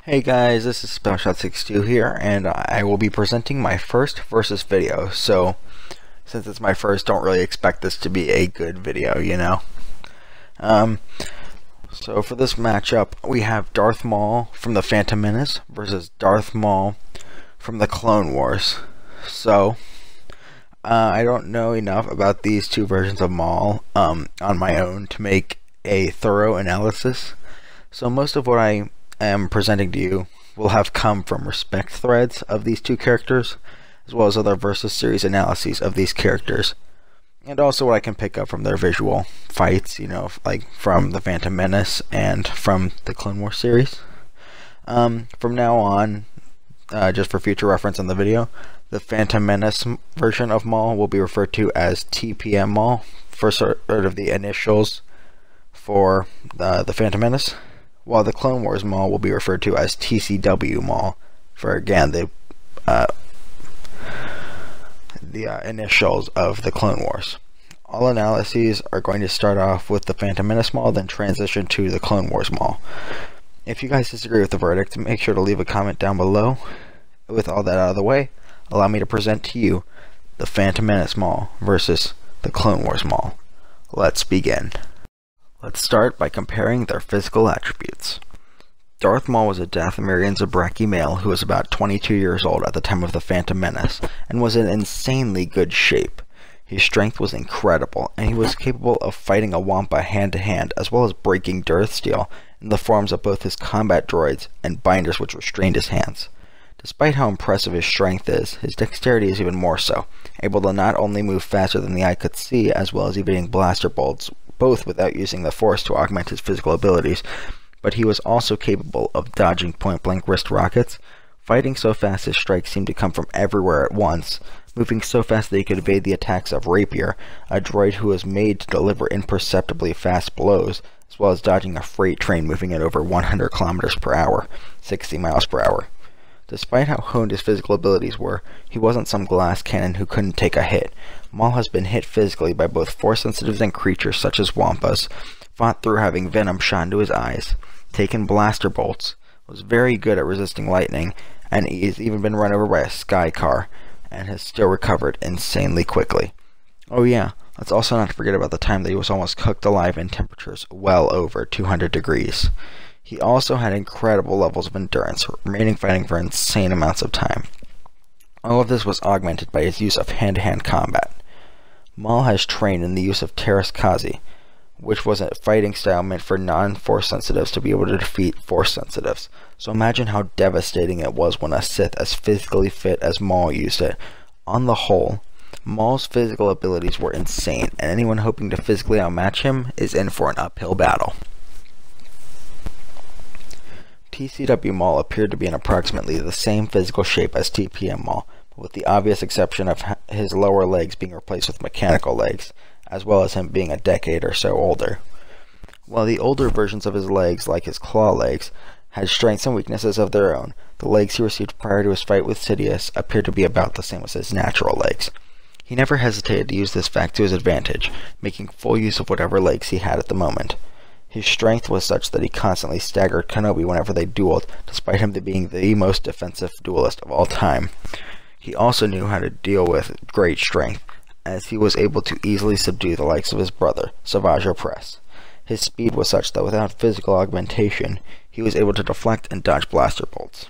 Hey guys, this is SpellShot62 here, and I will be presenting my first versus video. So, since it's my first, don't really expect this to be a good video, you know. So for this matchup, we have Darth Maul from the Phantom Menace versus Darth Maul from the Clone Wars. So, I don't know enough about these two versions of Maul on my own to make a thorough analysis. So most of what I am presenting to you will have come from respect threads of these two characters, as well as other versus series analyses of these characters, and also what I can pick up from their visual fights, you know, like from the Phantom Menace and from the Clone Wars series. From now on, just for future reference on the video, the Phantom Menace version of Maul will be referred to as TPM Maul, for sort of the initials for the Phantom Menace, while the Clone Wars Maul will be referred to as TCW Maul, for again the initials of the Clone Wars. All analyses are going to start off with the Phantom Menace Maul, then transition to the Clone Wars Maul. If you guys disagree with the verdict, make sure to leave a comment down below. With all that out of the way, allow me to present to you the Phantom Menace Maul versus the Clone Wars Maul. Let's begin. Let's start by comparing their physical attributes. Darth Maul was a Dathomirian Zabraki male who was about 22 years old at the time of the Phantom Menace, and was in insanely good shape. His strength was incredible, and he was capable of fighting a Wampa hand-to-hand, as well as breaking Darth Steel in the forms of both his combat droids and binders which restrained his hands. Despite how impressive his strength is, his dexterity is even more so, able to not only move faster than the eye could see, as well as evading blaster bolts, both without using the Force to augment his physical abilities, but he was also capable of dodging point-blank wrist rockets, fighting so fast his strikes seemed to come from everywhere at once, moving so fast that he could evade the attacks of Rapier, a droid who was made to deliver imperceptibly fast blows, as well as dodging a freight train moving at over 100 kilometers per hour, 60 miles per hour. Despite how honed his physical abilities were, he wasn't some glass cannon who couldn't take a hit. Maul has been hit physically by both Force sensitives and creatures such as Wampas, fought through having venom shot into his eyes, taken blaster bolts, was very good at resisting lightning, and he has even been run over by a sky car, and has still recovered insanely quickly. Oh yeah, let's also not forget about the time that he was almost cooked alive in temperatures well over 200 degrees. He also had incredible levels of endurance, remaining fighting for insane amounts of time. All of this was augmented by his use of hand-to-hand combat. Maul has trained in the use of Teras Kazi, which was a fighting style meant for non-Force sensitives to be able to defeat Force sensitives. So imagine how devastating it was when a Sith as physically fit as Maul used it. On the whole, Maul's physical abilities were insane, and anyone hoping to physically outmatch him is in for an uphill battle. TCW Maul appeared to be in approximately the same physical shape as TPM Maul, but with the obvious exception of his lower legs being replaced with mechanical legs, as well as him being a decade or so older. While the older versions of his legs, like his claw legs, had strengths and weaknesses of their own, the legs he received prior to his fight with Sidious appeared to be about the same as his natural legs. He never hesitated to use this fact to his advantage, making full use of whatever legs he had at the moment. His strength was such that he constantly staggered Kenobi whenever they dueled, despite him being the most defensive duelist of all time. He also knew how to deal with great strength, as he was able to easily subdue the likes of his brother, Savage Opress. His speed was such that without physical augmentation, he was able to deflect and dodge blaster bolts.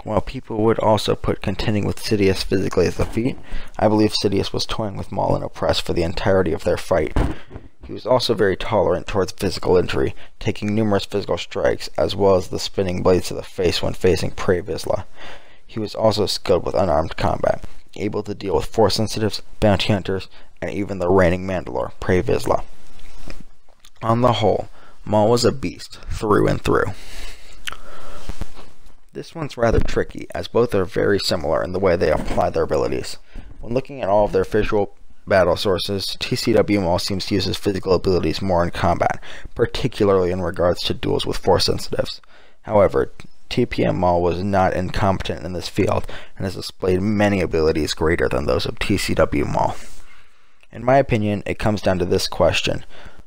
While people would also put contending with Sidious physically as a feat, I believe Sidious was toying with Maul and Opress for the entirety of their fight. He was also very tolerant towards physical injury, taking numerous physical strikes, as well as the spinning blades to the face when facing Pre Vizsla. He was also skilled with unarmed combat, able to deal with Force sensitives, bounty hunters, and even the reigning Mandalore, Pre Vizsla. On the whole, Maul was a beast, through and through. This one's rather tricky, as both are very similar in the way they apply their abilities. When looking at all of their visual battle sources, TCW Maul seems to use his physical abilities more in combat, particularly in regards to duels with Force sensitives. However, TPM Maul was not incompetent in this field, and has displayed many abilities greater than those of TCW Maul. In my opinion, it comes down to this question: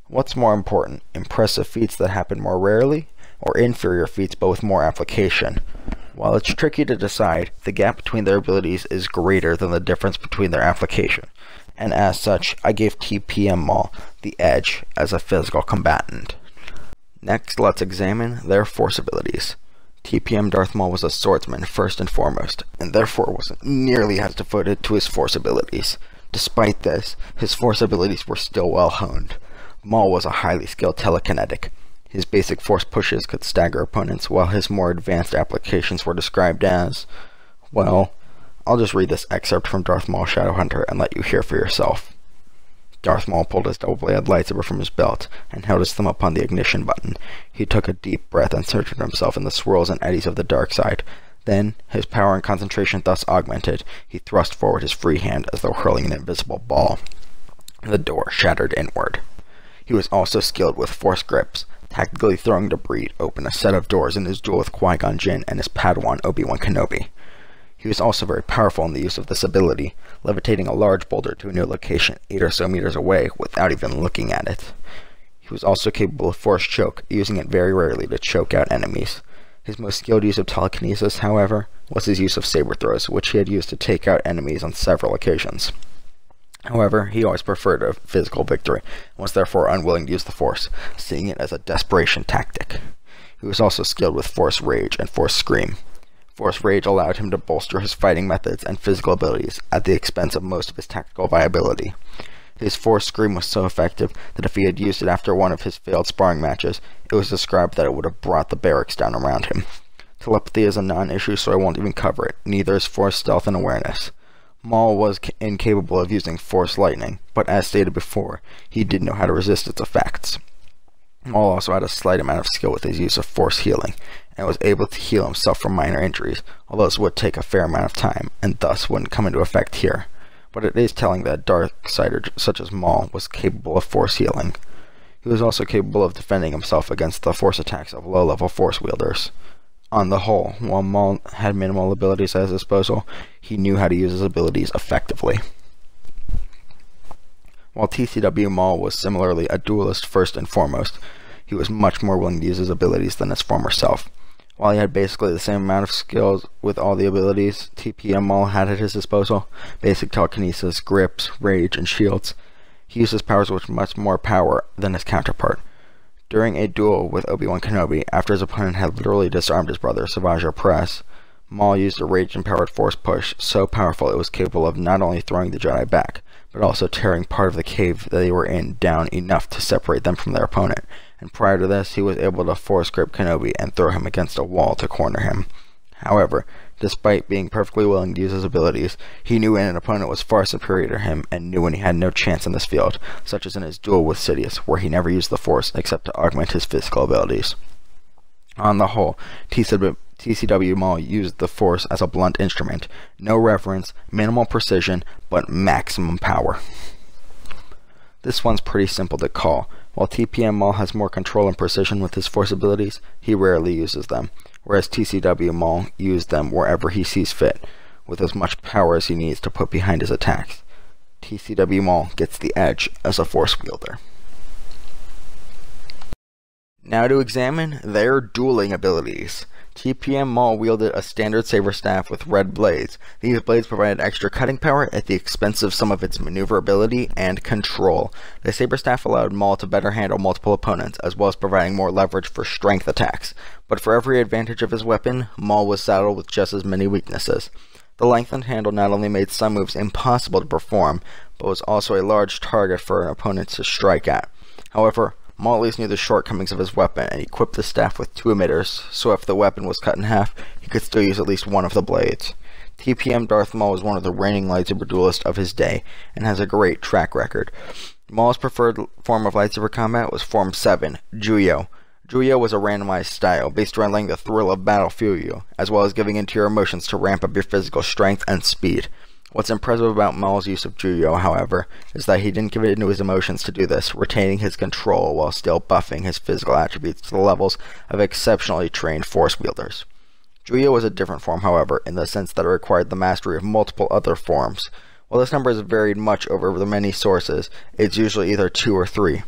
what's more important, impressive feats that happen more rarely, or inferior feats but with more application. While it's tricky to decide, the gap between their abilities is greater than the difference between their application, and as such, I gave TPM Maul the edge as a physical combatant. Next, let's examine their force abilities. TPM Darth Maul was a swordsman first and foremost, and therefore wasn't nearly as devoted to his force abilities. Despite this, his force abilities were still well honed. Maul was a highly skilled telekinetic. His basic force pushes could stagger opponents, while his more advanced applications were described as, well, I'll just read this excerpt from Darth Maul Shadowhunter and let you hear for yourself. Darth Maul pulled his double-bladed lightsaber from his belt and held his thumb upon the ignition button. He took a deep breath and centered himself in the swirls and eddies of the dark side. Then, his power and concentration thus augmented, he thrust forward his free hand as though hurling an invisible ball. The door shattered inward. He was also skilled with force grips, tactically throwing debris open a set of doors in his duel with Qui-Gon Jinn and his Padawan Obi-Wan Kenobi. He was also very powerful in the use of this ability, levitating a large boulder to a new location 8 or so meters away without even looking at it. He was also capable of force choke, using it very rarely to choke out enemies. His most skilled use of telekinesis, however, was his use of saber throws, which he had used to take out enemies on several occasions. However, he always preferred a physical victory, and was therefore unwilling to use the Force, seeing it as a desperation tactic. He was also skilled with Force Rage and Force Scream. Force Rage allowed him to bolster his fighting methods and physical abilities at the expense of most of his tactical viability. His Force Scream was so effective that if he had used it after one of his failed sparring matches, it was described that it would have brought the barracks down around him. Telepathy is a non-issue, so I won't even cover it, neither is Force Stealth and Awareness. Maul was incapable of using Force Lightning, but as stated before, he did know how to resist its effects. Maul also had a slight amount of skill with his use of Force Healing, and was able to heal himself from minor injuries, although this would take a fair amount of time, and thus wouldn't come into effect here. But it is telling that a Darksider such as Maul was capable of Force Healing. He was also capable of defending himself against the force attacks of low-level Force wielders. On the whole, while Maul had minimal abilities at his disposal, he knew how to use his abilities effectively. While TCW Maul was similarly a duelist first and foremost, he was much more willing to use his abilities than his former self. While he had basically the same amount of skills with all the abilities TPM Maul had at his disposal, basic telekinesis, grips, rage, and shields, he used his powers with much more power than his counterpart. During a duel with Obi-Wan Kenobi, after his opponent had literally disarmed his brother, Savage Opress, Maul used a rage-empowered force push so powerful it was capable of not only throwing the Jedi back, but also tearing part of the cave that they were in down enough to separate them from their opponent, and prior to this, he was able to force grip Kenobi and throw him against a wall to corner him. However, despite being perfectly willing to use his abilities, he knew when an opponent was far superior to him and knew when he had no chance in this field, such as in his duel with Sidious, where he never used the Force except to augment his physical abilities. On the whole, TCW Maul used the Force as a blunt instrument, no reference, minimal precision, but maximum power. This one's pretty simple to call. While TPM Maul has more control and precision with his Force abilities, he rarely uses them, whereas TCW Maul used them wherever he sees fit, with as much power as he needs to put behind his attacks. TCW Maul gets the edge as a Force wielder. Now to examine their dueling abilities. TPM Maul wielded a standard saber staff with red blades. These blades provided extra cutting power at the expense of some of its maneuverability and control. The saber staff allowed Maul to better handle multiple opponents, as well as providing more leverage for strength attacks. But for every advantage of his weapon, Maul was saddled with just as many weaknesses. The lengthened handle not only made some moves impossible to perform, but was also a large target for an opponent to strike at. However, Maul at least knew the shortcomings of his weapon and equipped the staff with 2 emitters, so if the weapon was cut in half, he could still use at least one of the blades. TPM Darth Maul was one of the reigning lightsaber duelists of his day, and has a great track record. Maul's preferred form of lightsaber combat was Form 7, Juyo. Juyo was a randomized style, based around letting the thrill of battle fuel you, as well as giving into your emotions to ramp up your physical strength and speed. What's impressive about Maul's use of Juyo, however, is that he didn't give it into his emotions to do this, retaining his control while still buffing his physical attributes to the levels of exceptionally trained Force wielders. Juyo was a different form, however, in the sense that it required the mastery of multiple other forms. While this number has varied much over the many sources, it's usually either 2 or 3.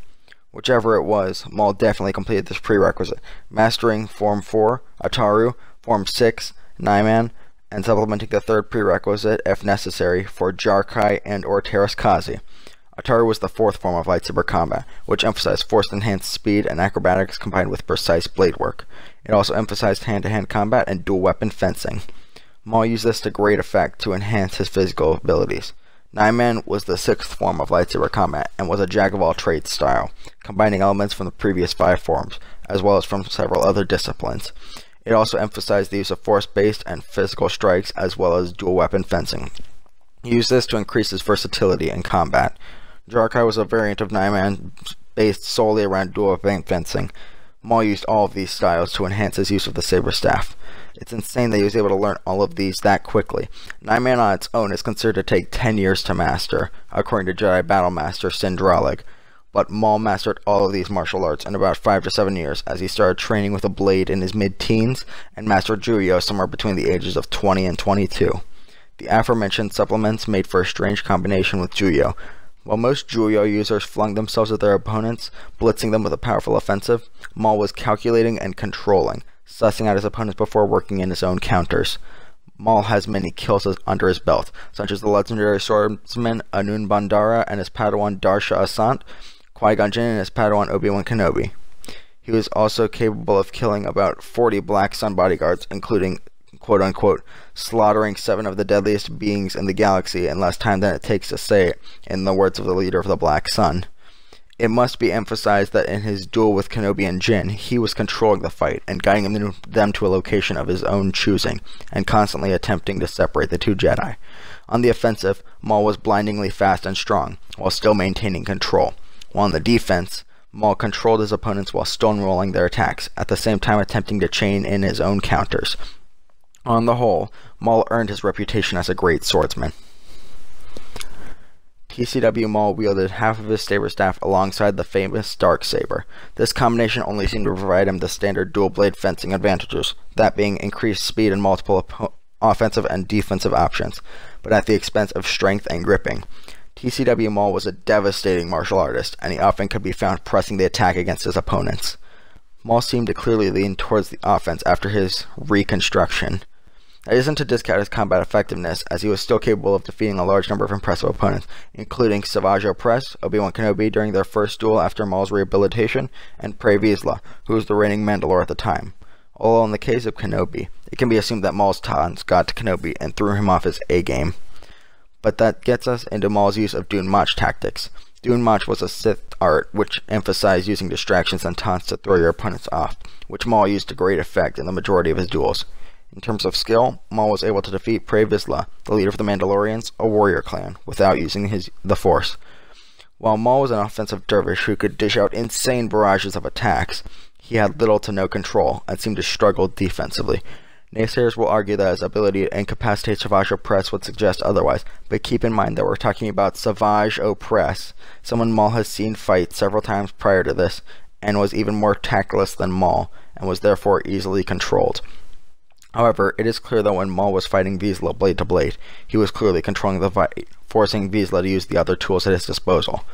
Whichever it was, Maul definitely completed this prerequisite, mastering Form 4, Ataru, Form 6, Naiman, and supplementing the third prerequisite, if necessary, for Jarkai and or Terraskazi. Ataru was the fourth form of lightsaber combat, which emphasized force-enhanced speed and acrobatics combined with precise blade work. It also emphasized hand-to-hand combat and dual-weapon fencing. Maul used this to great effect to enhance his physical abilities. Naiman was the sixth form of lightsaber combat and was a jack-of-all-trades style, combining elements from the previous 5 forms, as well as from several other disciplines. It also emphasized the use of force-based and physical strikes, as well as dual-weapon fencing. He used this to increase his versatility in combat. Jarkai was a variant of Naiman based solely around dual-weapon fencing. Maul used all of these styles to enhance his use of the saber staff. It's insane that he was able to learn all of these that quickly. Naiman on its own is considered to take 10 years to master, according to Jedi Battle Master Sindralig, but Maul mastered all of these martial arts in about 5 to 7 years, as he started training with a blade in his mid-teens and mastered Juyo somewhere between the ages of 20 and 22. The aforementioned supplements made for a strange combination with Juyo. While most Juyo users flung themselves at their opponents, blitzing them with a powerful offensive, Maul was calculating and controlling, sussing out his opponents before working in his own counters. Maul has many kills under his belt, such as the legendary swordsman Anun Bandara and his Padawan Darsha Asant, Qui-Gon Jinn and his Padawan Obi-Wan Kenobi. He was also capable of killing about 40 Black Sun bodyguards, including quote-unquote, slaughtering 7 of the deadliest beings in the galaxy in less time than it takes to say it, in the words of the leader of the Black Sun. It must be emphasized that in his duel with Kenobi and Jinn, he was controlling the fight and guiding them to a location of his own choosing, and constantly attempting to separate the two Jedi. On the offensive, Maul was blindingly fast and strong, while still maintaining control, while on the defense, Maul controlled his opponents while stonewalling their attacks, at the same time attempting to chain in his own counters. On the whole, Maul earned his reputation as a great swordsman. TCW Maul wielded half of his saber staff alongside the famous Darksaber. This combination only seemed to provide him the standard dual-blade fencing advantages, that being increased speed and multiple offensive and defensive options, but at the expense of strength and gripping. TCW Maul was a devastating martial artist, and he often could be found pressing the attack against his opponents. Maul seemed to clearly lean towards the offense after his reconstruction. That isn't to discount his combat effectiveness, as he was still capable of defeating a large number of impressive opponents, including Savage Opress, Obi-Wan Kenobi during their first duel after Maul's rehabilitation, and Pre Vizsla, who was the reigning Mandalore at the time. Although in the case of Kenobi, it can be assumed that Maul's taunts got to Kenobi and threw him off his A-game. But that gets us into Maul's use of Dun Mach tactics. Dun Mach was a Sith art which emphasized using distractions and taunts to throw your opponents off, which Maul used to great effect in the majority of his duels. In terms of skill, Maul was able to defeat Pre Vizsla, the leader of the Mandalorians, a warrior clan, without using the Force. While Maul was an offensive dervish who could dish out insane barrages of attacks, he had little to no control and seemed to struggle defensively. Naysayers will argue that his ability to incapacitate Savage Opress would suggest otherwise, but keep in mind that we're talking about Savage Opress, someone Maul has seen fight several times prior to this, and was even more tactless than Maul, and was therefore easily controlled. However, it is clear that when Maul was fighting Vizsla blade to blade, he was clearly controlling the fight, forcing Vizsla to use the other tools at his disposal.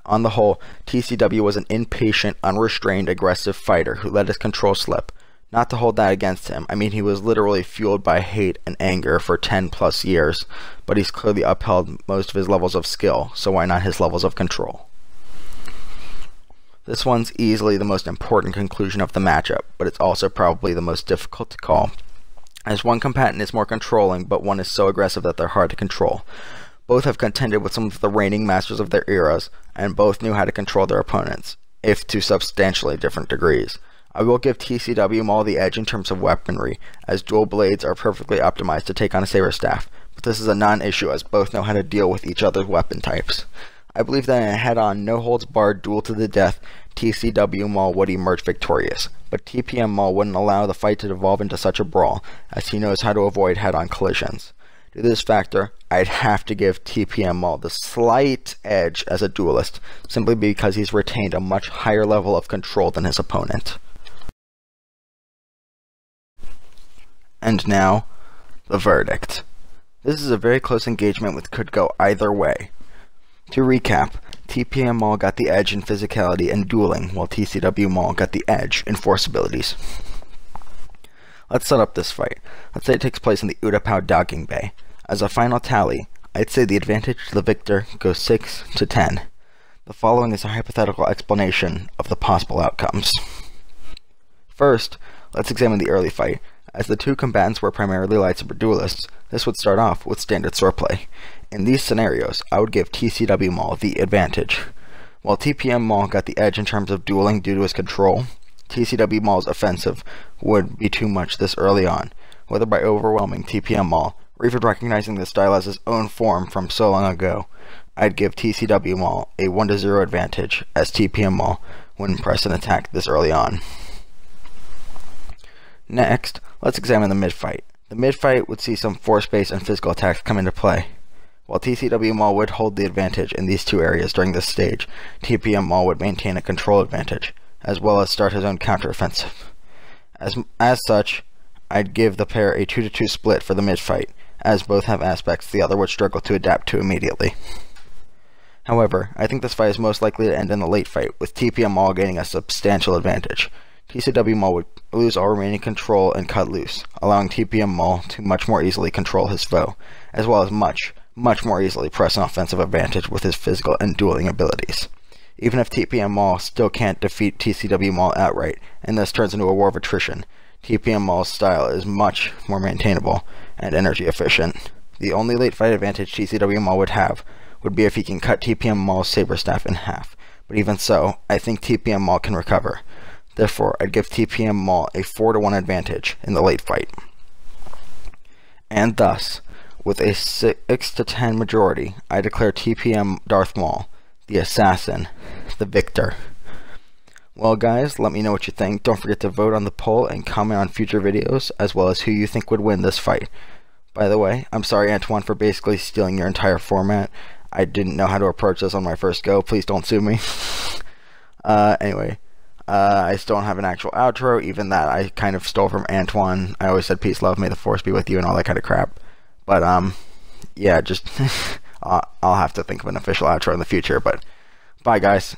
On the whole, TCW was an impatient, unrestrained, aggressive fighter who let his control slip. Not to hold that against him, I mean he was literally fueled by hate and anger for 10 plus years, but he's clearly upheld most of his levels of skill, so why not his levels of control? This one's easily the most important conclusion of the matchup, but it's also probably the most difficult to call, as one combatant is more controlling, but one is so aggressive that they're hard to control. Both have contended with some of the reigning masters of their eras, and both knew how to control their opponents, if to substantially different degrees. I will give TCW Maul the edge in terms of weaponry, as dual blades are perfectly optimized to take on a saber staff, but this is a non-issue as both know how to deal with each other's weapon types. I believe that in a head-on, no-holds-barred duel to the death, TCW Maul would emerge victorious, but TPM Maul wouldn't allow the fight to devolve into such a brawl, as he knows how to avoid head-on collisions. Due to this factor, I'd have to give TPM Maul the slight edge as a duelist, simply because he's retained a much higher level of control than his opponent. And now, the verdict. This is a very close engagement which could go either way. To recap, TPM Maul got the edge in physicality and dueling, while TCW Maul got the edge in force abilities. Let's set up this fight. Let's say it takes place in the Utapau Docking Bay. As a final tally, I'd say the advantage to the victor goes 6 to 10. The following is a hypothetical explanation of the possible outcomes. First, let's examine the early fight. As the two combatants were primarily lightsaber duelists, this would start off with standard swordplay. In these scenarios, I would give TCW Maul the advantage. While TPM Maul got the edge in terms of dueling due to his control, TCW Maul's offensive would be too much this early on, whether by overwhelming TPM Maul or even recognizing the style as his own form from so long ago. I'd give TCW Maul a 1-0 advantage, as TPM Maul wouldn't press an attack this early on. Next, let's examine the mid-fight. The mid-fight would see some force-based and physical attacks come into play. While TCW Maul would hold the advantage in these two areas during this stage, TPM Maul would maintain a control advantage, as well as start his own counteroffensive. As such, I'd give the pair a 2-2 split for the mid-fight, as both have aspects the other would struggle to adapt to immediately. However, I think this fight is most likely to end in the late fight, with TPM Maul gaining a substantial advantage. TCW Maul would lose all remaining control and cut loose, allowing TPM Maul to much more easily control his foe, as well as much more easily press an offensive advantage with his physical and dueling abilities. Even if TPM Maul still can't defeat TCW Maul outright, and this turns into a war of attrition, TPM Maul's style is much more maintainable and energy efficient. The only late fight advantage TCW Maul would have would be if he can cut TPM Maul's saber staff in half, but even so, I think TPM Maul can recover. Therefore, I'd give TPM Maul a 4-1 advantage in the late fight. And thus, with a 6 to 10 majority, I declare TPM Darth Maul, the assassin, the victor. Well guys, let me know what you think. Don't forget to vote on the poll and comment on future videos, as well as who you think would win this fight. By the way, I'm sorry Antoine for basically stealing your entire format. I didn't know how to approach this on my first go. Please don't sue me. Anyway, I still don't have an actual outro. Even that I kind of stole from Antoine. I always said peace, love, may the force be with you, and all that kind of crap. But yeah, just I'll have to think of an official outro in the future. But bye guys.